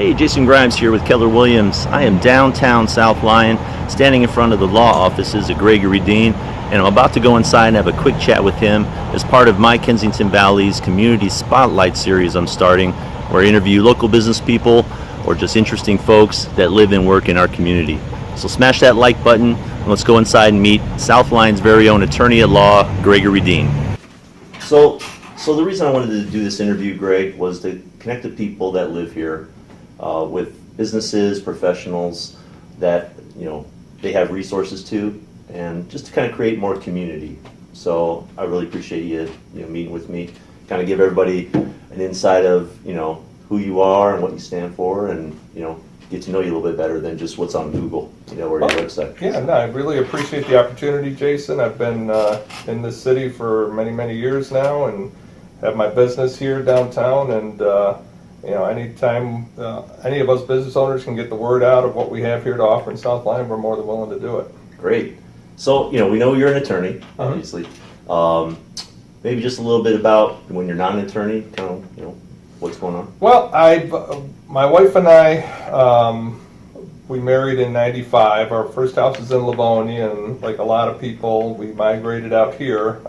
Hey, Jason Grimes here with Keller Williams. I am downtown South Lyon, standing in front of the law offices of Gregory Dean, and I'm about to go inside and have a quick chat with him as part of my Kensington Valley's Community Spotlight series I'm starting, where I interview local business people or just interesting folks that live and work in our community. So smash that like button and let's go inside and meet South Lyon's very own attorney at law, Gregory Dean. So the reason I wanted to do this interview, Greg, was to connect the people that live here with businesses, professionals that they have resources to, and just to kind of create more community. So I really appreciate you meeting with me, kind of give everybody an insight of who you are and what you stand for, and get to know you a little bit better than just what's on Google or your website. Yeah, no, I really appreciate the opportunity, Jason. I've been in this city for many years now, and have my business here downtown, and anytime any of us business owners can get the word out of what we have here to offer in South Lyon, we're more than willing to do it. Great. So, we know you're an attorney, obviously. Maybe just a little bit about when you're not an attorney, kind of, what's going on? Well, my wife and I, we married in '95. Our first house is in Livonia, and like a lot of people, we migrated out here.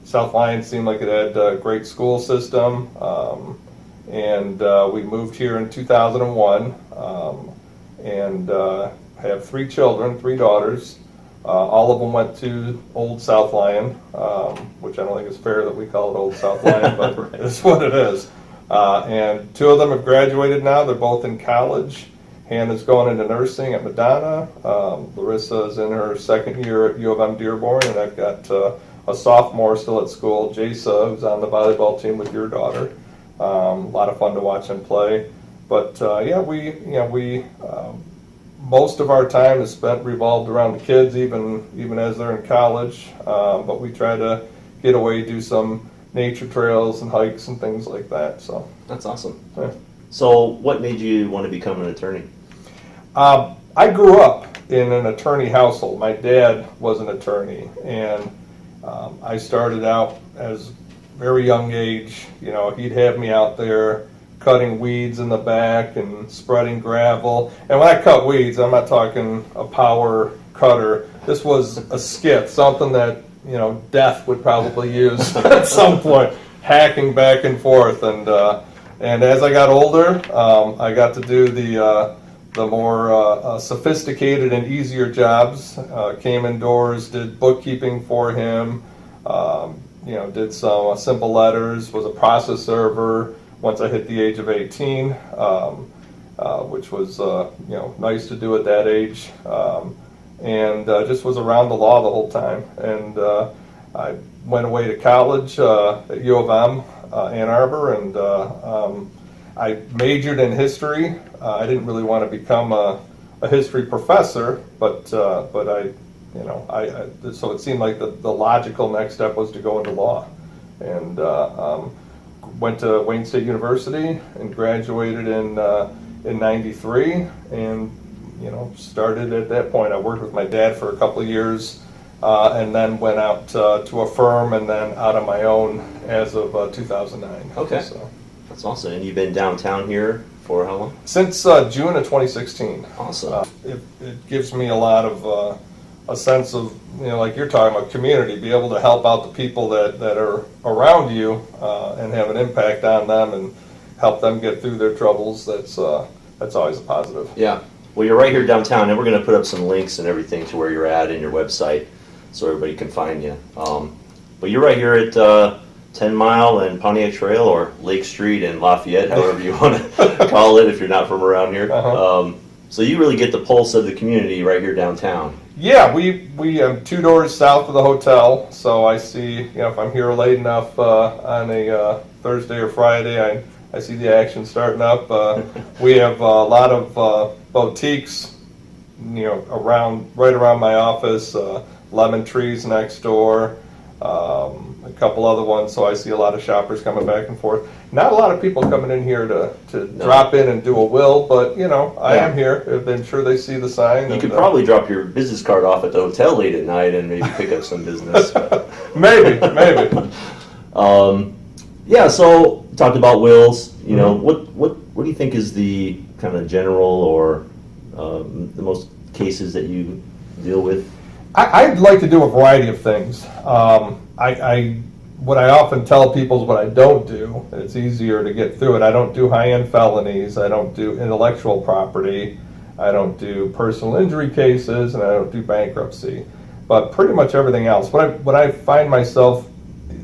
South Lyon seemed like it had a great school system, and we moved here in 2001, and have 3 children, 3 daughters. All of them went to Old South Lyon, which I don't think is fair that we call it Old South Lyon, but right. It's what it is. And 2 of them have graduated now. They're both in college. Hannah's going into nursing at Madonna. Larissa is in her 2nd year at U of M Dearborn, and I've got a sophomore still at school, Jasa, who's on the volleyball team with your daughter. A lot of fun to watch them play. But we most of our time is spent revolved around the kids, even as they're in college. But we try to get away, do some nature trails and hikes and things like that. So that's awesome. Yeah. So what made you want to become an attorney? I grew up in an attorney household. My dad was an attorney, and I started out as a very young age. He'd have me out there cutting weeds in the back and spreading gravel. And when I cut weeds, I'm not talking a power cutter. This was a skip, something that Death would probably use at some point, hacking back and forth. And as I got older, I got to do the more sophisticated and easier jobs. Came indoors, did bookkeeping for him. Did some simple letters. Was a process server once I hit the age of 18, which was nice to do at that age. And just was around the law the whole time. And I went away to college at U of M, Ann Arbor, and I majored in history. I didn't really want to become a history professor, but so it seemed like the logical next step was to go into law. And went to Wayne State University and graduated in '93, and started at that point. I worked with my dad for a couple of years, and then went out to a firm, and then out on my own as of 2009. Okay, so that's awesome. And you've been downtown here for how long? Since June of 2016. Awesome. It gives me a lot of a sense of like you're talking about, community. Be able to help out the people that are around you and have an impact on them and help them get through their troubles. That's always a positive. Yeah. Well, you're right here downtown, and we're going to put up some links and everything to where you're at and your website so everybody can find you. But you're right here at 10 Mile and Pontiac Trail, or Lake Street and Lafayette, however you want to call it if you're not from around here. So you really get the pulse of the community right here downtown. Yeah, we have 2 doors south of the hotel, so I see, if I'm here late enough on a Thursday or Friday, I see the action starting up. We have a lot of boutiques, right around my office. Lemon Trees next door, a couple other ones. So I see a lot of shoppers coming back and forth. Not a lot of people coming in here to drop in and do a will, but I am here. I'm sure they see the sign. You could probably drop your business card off at the hotel late at night and maybe pick up some business. maybe. Yeah, so talked about wills. You know, what do you think is the kind of general or the most cases that you deal with? I'd like to do a variety of things. What I often tell people is what I don't do. It's easier to get through it. I don't do high-end felonies. I don't do intellectual property. I don't do personal injury cases, and I don't do bankruptcy. But pretty much everything else. What I find myself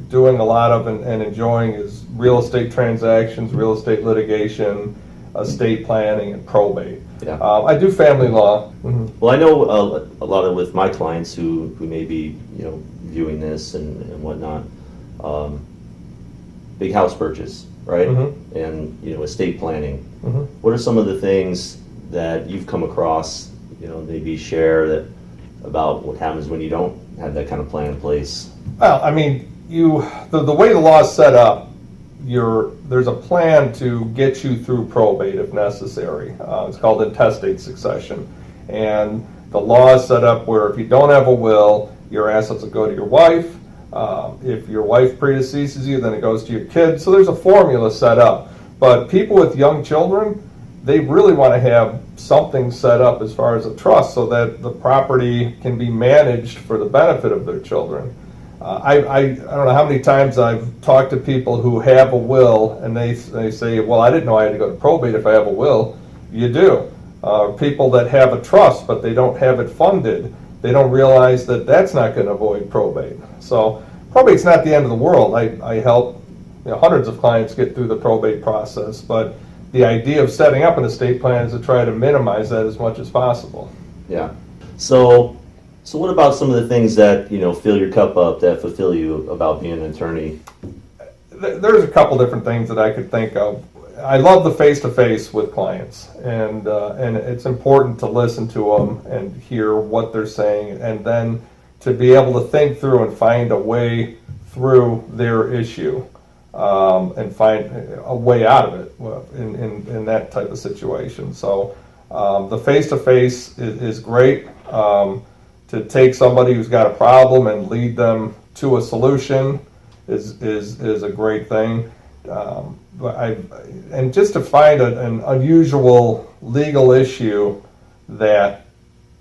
doing a lot of and enjoying is real estate transactions, real estate litigation, estate planning, and probate. Yeah. I do family law. Well, I know a lot of with my clients who may be, you know, viewing this and whatnot. Big house purchase, right? And, you know, estate planning. What are some of the things that you've come across, you know, maybe share that about what happens when you don't have that kind of plan in place? Well, I mean, the way the law is set up, there's a plan to get you through probate if necessary. It's called intestate succession. And the law is set up where if you don't have a will, your assets will go to your wife. If your wife predeceases you, then it goes to your kids. So there's a formula set up. But people with young children, they really want to have something set up as far as a trust so that the property can be managed for the benefit of their children. I don't know how many times I've talked to people who have a will and they say, well, I didn't know I had to go to probate if I have a will. You do. People that have a trust but they don't have it funded, they don't realize that that's not going to avoid probate. So probate's not the end of the world. I help hundreds of clients get through the probate process, but the idea of setting up an estate plan is to try to minimize that as much as possible. Yeah. So what about some of the things that, you know, fill your cup up, that fulfill you about being an attorney? There's a couple different things that I could think of. I love the face-to-face with clients, and it's important to listen to them and hear what they're saying, and then to be able to think through and find a way through their issue, and find a way out of it in that type of situation. So the face-to-face is great. To take somebody who's got a problem and lead them to a solution is a great thing. And just to find an unusual legal issue that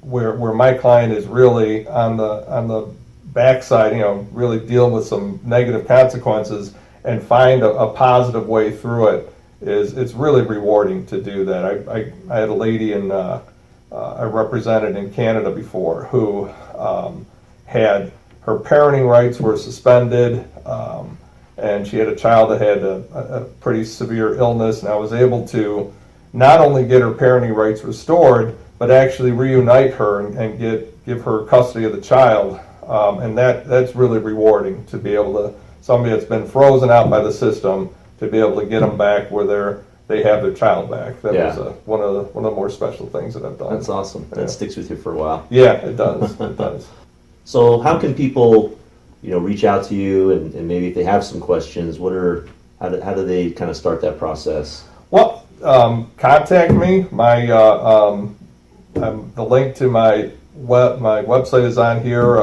where my client is really on the backside, you know, really dealing with some negative consequences, and find a positive way through it it's really rewarding to do that. I had a lady I represented in Canada before who had her parenting rights were suspended. And she had a child that had a pretty severe illness, and I was able to not only get her parenting rights restored, but actually reunite her and give her custody of the child. And that's really rewarding to be able to, somebody that's been frozen out by the system, to be able to get them back where they have their child back. That was one of the more special things that I've done. That's awesome. That sticks with you for a while. Yeah, it does. It does. So how can people, you know, reach out to you and maybe if they have some questions, how do they kind of start that process? Well, contact me. The link to my website is on here,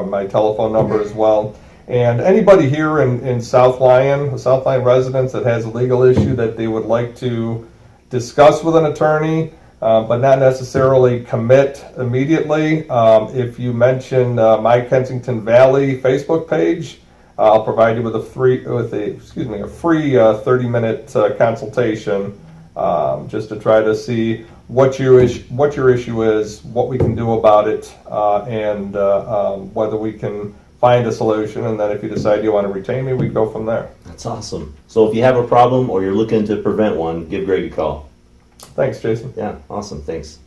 my telephone number as well. And anybody here in South Lyon, the South Lyon residents that has a legal issue that they would like to discuss with an attorney, but not necessarily commit immediately. If you mention my Kensington Valley Facebook page, I'll provide you with a free 30-minute consultation, just to try to see what your issue is, what we can do about it, and whether we can find a solution. And then if you decide you want to retain me, we go from there. That's awesome. So if you have a problem or you're looking to prevent one, give Greg a call. Thanks, Jason. Yeah, awesome. Thanks.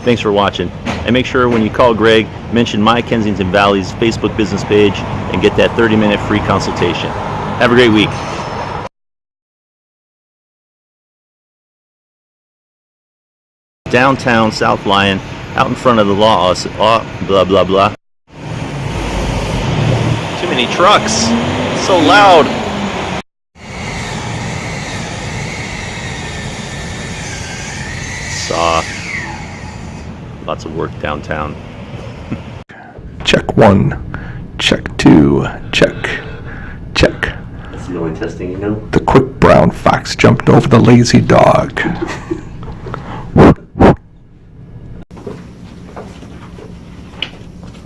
Thanks for watching. And make sure when you call Greg, mention my Kensington Valley's Facebook business page and get that 30-minute free consultation. Have a great week. Downtown South Lyon, out in front of the law office, blah, blah, blah. Too many trucks. So loud. Lots of work downtown. Check 1, check 2, check. That's the only testing you know? The quick brown fox jumped over the lazy dog.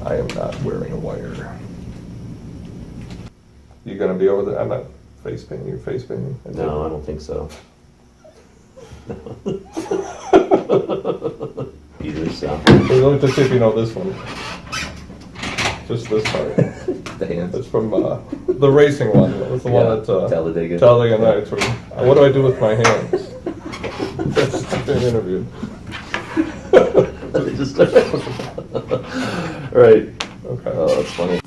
I am not wearing a wire. You gonna be over there? I'm not face painting. You're face painting. No, I don't think so. Either so. Let me just see if you know this one. Just this part. The hands. It's from the racing one. It was the one that Talladega. Talladega Nights. What do I do with my hands? That's been interviewed. They just right. Okay. Oh, that's funny.